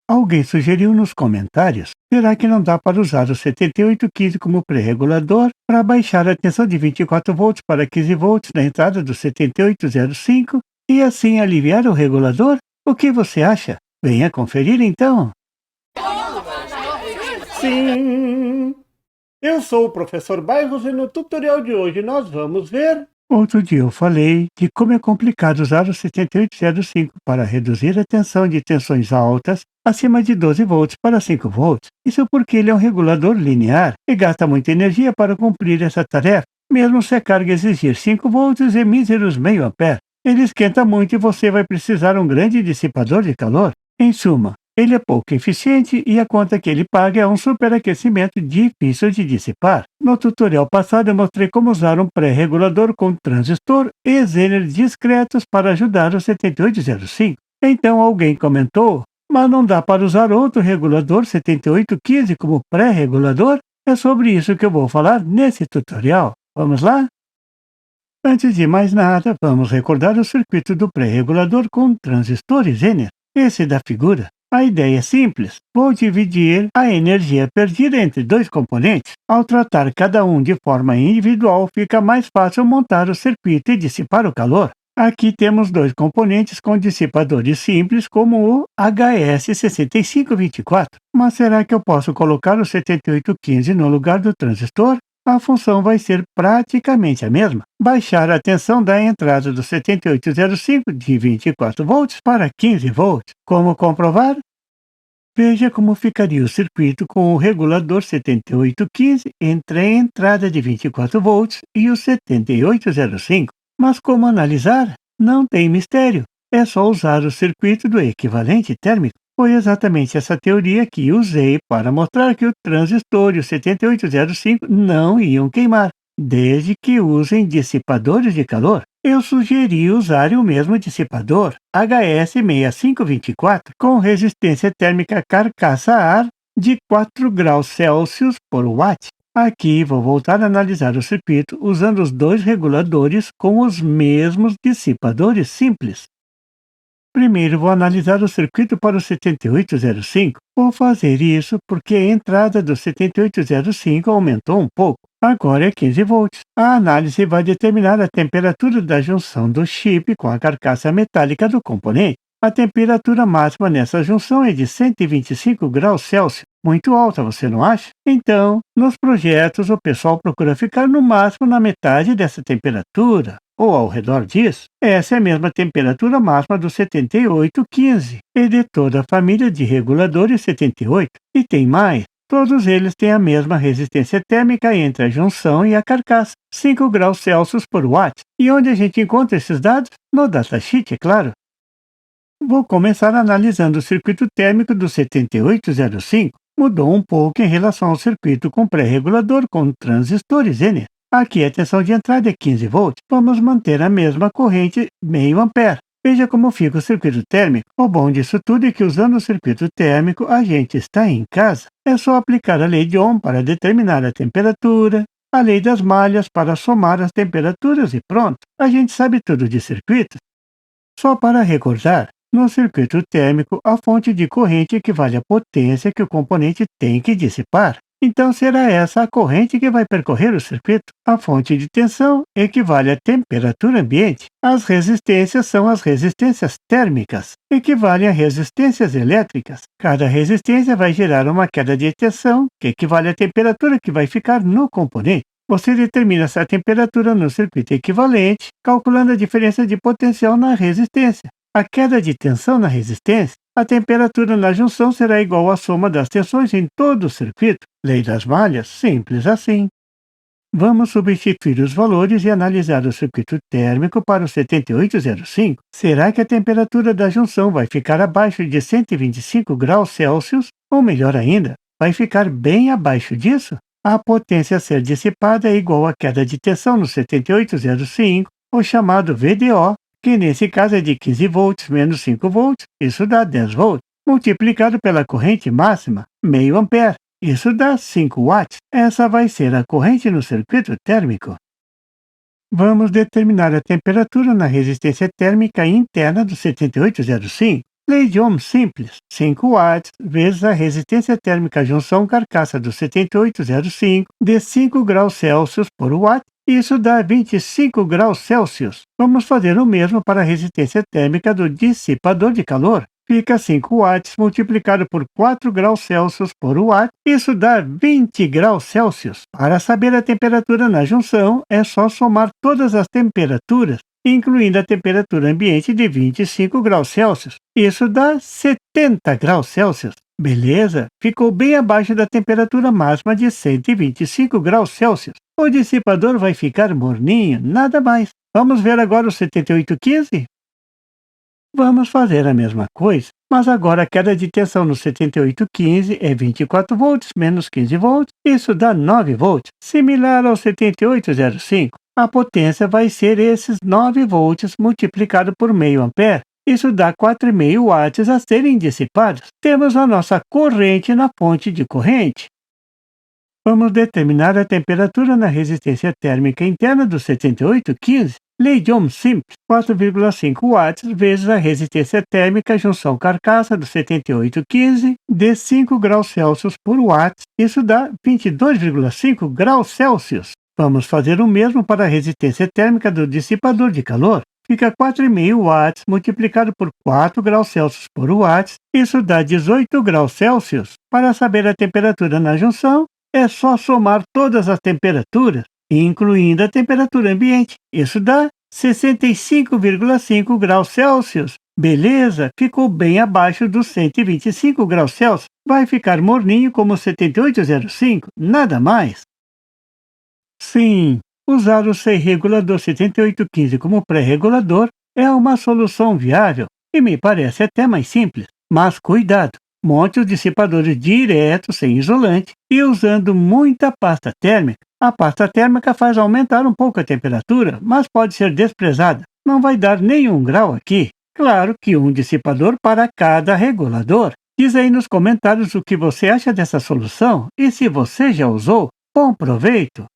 Alguém sugeriu nos comentários: será que não dá para usar o 7815 como pré-regulador para baixar a tensão de 24 volts para 15 volts na entrada do 7805 e assim aliviar o regulador? O que você acha? Venha conferir então. Sim! Eu sou o professor Bairros e no tutorial de hoje nós vamos ver. Outro dia eu falei de como é complicado usar o 7805 para reduzir a tensão de tensões altas acima de 12 volts para 5 volts. Isso porque ele é um regulador linear e gasta muita energia para cumprir essa tarefa, mesmo se a carga exigir 5 volts e míseros meio ampere. Ele esquenta muito e você vai precisar um grande dissipador de calor. Em suma, ele é pouco eficiente e a conta que ele paga é um superaquecimento difícil de dissipar. No tutorial passado eu mostrei como usar um pré-regulador com transistor e zener discretos para ajudar o 7805. Então alguém comentou: mas não dá para usar outro regulador 7815 como pré-regulador? É sobre isso que eu vou falar nesse tutorial. Vamos lá? Antes de mais nada, vamos recordar o circuito do pré-regulador com transistor e zener. Esse da figura. A ideia é simples. Vou dividir a energia perdida entre dois componentes. Ao tratar cada um de forma individual, fica mais fácil montar o circuito e dissipar o calor. Aqui temos dois componentes com dissipadores simples, como o HS6524. Mas será que eu posso colocar o 7815 no lugar do transistor? A função vai ser praticamente a mesma: baixar a tensão da entrada do 7805 de 24 volts para 15 volts. Como comprovar? Veja como ficaria o circuito com o regulador 7815 entre a entrada de 24 volts e o 7805. Mas como analisar? Não tem mistério. É só usar o circuito do equivalente térmico. Foi exatamente essa teoria que usei para mostrar que o transistor e o 7805 não iam queimar, desde que usem dissipadores de calor. Eu sugeri usar o mesmo dissipador, HS6524, com resistência térmica carcaça-ar de 4 graus Celsius por watt. Aqui vou voltar a analisar o circuito usando os dois reguladores com os mesmos dissipadores simples. Primeiro vou analisar o circuito para o 7805. Vou fazer isso porque a entrada do 7805 aumentou um pouco. Agora é 15 volts. A análise vai determinar a temperatura da junção do chip com a carcaça metálica do componente. A temperatura máxima nessa junção é de 125 graus Celsius. Muito alta, você não acha? Então, nos projetos, o pessoal procura ficar no máximo na metade dessa temperatura, ou ao redor disso. Essa é a mesma temperatura máxima do 7815 e de toda a família de reguladores 78. E tem mais. Todos eles têm a mesma resistência térmica entre a junção e a carcaça, 5 graus Celsius por watt. E onde a gente encontra esses dados? No datasheet, é claro. Vou começar analisando o circuito térmico do 7805. Mudou um pouco em relação ao circuito com pré-regulador com transistor e zener. Aqui a tensão de entrada é 15 volts. Vamos manter a mesma corrente meio ampere. Veja como fica o circuito térmico. O bom disso tudo é que usando o circuito térmico a gente está em casa. É só aplicar a lei de Ohm para determinar a temperatura, a lei das malhas para somar as temperaturas e pronto. A gente sabe tudo de circuitos. Só para recordar, no circuito térmico, a fonte de corrente equivale à potência que o componente tem que dissipar. Então, será essa a corrente que vai percorrer o circuito. A fonte de tensão equivale à temperatura ambiente. As resistências são as resistências térmicas, equivalem a resistências elétricas. Cada resistência vai gerar uma queda de tensão, que equivale à temperatura que vai ficar no componente. Você determina essa temperatura no circuito equivalente, calculando a diferença de potencial na resistência. A queda de tensão na resistência, a temperatura na junção será igual à soma das tensões em todo o circuito. Lei das malhas, simples assim. Vamos substituir os valores e analisar o circuito térmico para o 7805. Será que a temperatura da junção vai ficar abaixo de 125 graus Celsius? Ou melhor ainda, vai ficar bem abaixo disso? A potência a ser dissipada é igual à queda de tensão no 7805, o chamado VDO, que nesse caso é de 15 volts menos 5 volts, isso dá 10 volts, multiplicado pela corrente máxima, meio ampere, isso dá 5 watts. Essa vai ser a corrente no circuito térmico. Vamos determinar a temperatura na resistência térmica interna do 7805. Lei de Ohm simples, 5 watts vezes a resistência térmica junção carcaça do 7805 de 5 graus Celsius por watt, isso dá 25 graus Celsius. Vamos fazer o mesmo para a resistência térmica do dissipador de calor. Fica 5 watts multiplicado por 4 graus Celsius por watt, isso dá 20 graus Celsius. Para saber a temperatura na junção, é só somar todas as temperaturas, incluindo a temperatura ambiente de 25 graus Celsius. Isso dá 70 graus Celsius. Beleza? Ficou bem abaixo da temperatura máxima de 125 graus Celsius. O dissipador vai ficar morninho, nada mais. Vamos ver agora o 7815? Vamos fazer a mesma coisa, mas agora a queda de tensão no 7815 é 24 volts menos 15 volts, isso dá 9 volts, similar ao 7805. A potência vai ser esses 9 volts multiplicado por meio ampere, isso dá 4,5 watts a serem dissipados. Temos a nossa corrente na fonte de corrente. Vamos determinar a temperatura na resistência térmica interna do 7815. Lei de Ohm simples, 4,5 watts vezes a resistência térmica junção carcaça do 7815 de 5 graus Celsius por watt, isso dá 22,5 graus Celsius. Vamos fazer o mesmo para a resistência térmica do dissipador de calor. Fica 4,5 watts multiplicado por 4 graus Celsius por watt, isso dá 18 graus Celsius. Para saber a temperatura na junção, é só somar todas as temperaturas, incluindo a temperatura ambiente. Isso dá 65,5 graus Celsius. Beleza, ficou bem abaixo dos 125 graus Celsius. Vai ficar morninho como 7805, nada mais. Sim, usar o regulador 7815 como pré-regulador é uma solução viável e me parece até mais simples. Mas cuidado! Monte os dissipadores direto, sem isolante, e usando muita pasta térmica. A pasta térmica faz aumentar um pouco a temperatura, mas pode ser desprezada. Não vai dar nenhum grau aqui. Claro que um dissipador para cada regulador. Diz aí nos comentários o que você acha dessa solução e se você já usou. Bom proveito!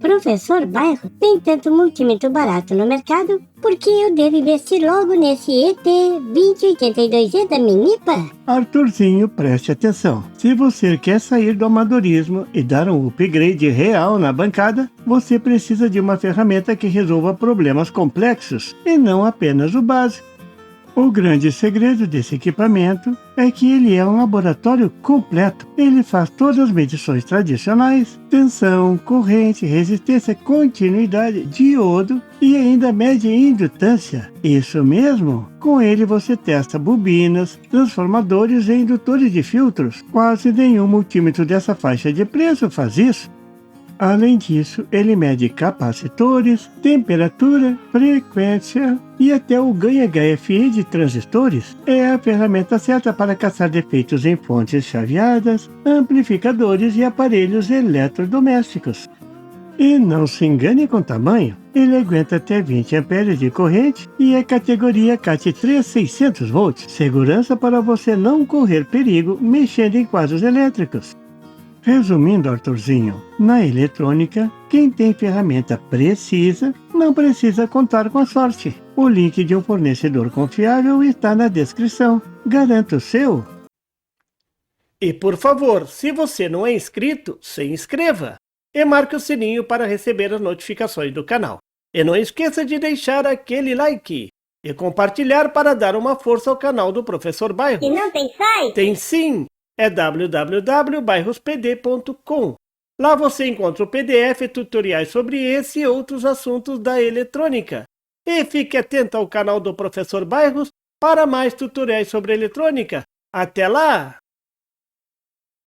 Professor Bairro, tem tanto multímetro barato no mercado, por que eu devo investir logo nesse ET2082E da Minipa? Arthurzinho, preste atenção. Se você quer sair do amadorismo e dar um upgrade real na bancada, você precisa de uma ferramenta que resolva problemas complexos e não apenas o básico. O grande segredo desse equipamento é que ele é um laboratório completo. Ele faz todas as medições tradicionais, tensão, corrente, resistência, continuidade, diodo e ainda mede indutância. Isso mesmo! Com ele você testa bobinas, transformadores e indutores de filtros. Quase nenhum multímetro dessa faixa de preço faz isso. Além disso, ele mede capacitores, temperatura, frequência e até o ganha-HFE de transistores. É a ferramenta certa para caçar defeitos em fontes chaveadas, amplificadores e aparelhos eletrodomésticos. E não se engane com tamanho, ele aguenta até 20 amperes de corrente e é categoria CAT3 600 volts. Segurança para você não correr perigo mexendo em quadros elétricos. Resumindo, Arthurzinho, na eletrônica, quem tem ferramenta precisa não precisa contar com a sorte. O link de um fornecedor confiável está na descrição. Garanta o seu. E por favor, se você não é inscrito, se inscreva e marque o sininho para receber as notificações do canal. E não esqueça de deixar aquele like e compartilhar para dar uma força ao canal do Professor Bairro. E não tem site? Tem sim! É www.bairrospd.com. Lá você encontra o PDF e tutoriais sobre esse e outros assuntos da eletrônica. E fique atento ao canal do Professor Bairros para mais tutoriais sobre eletrônica. Até lá!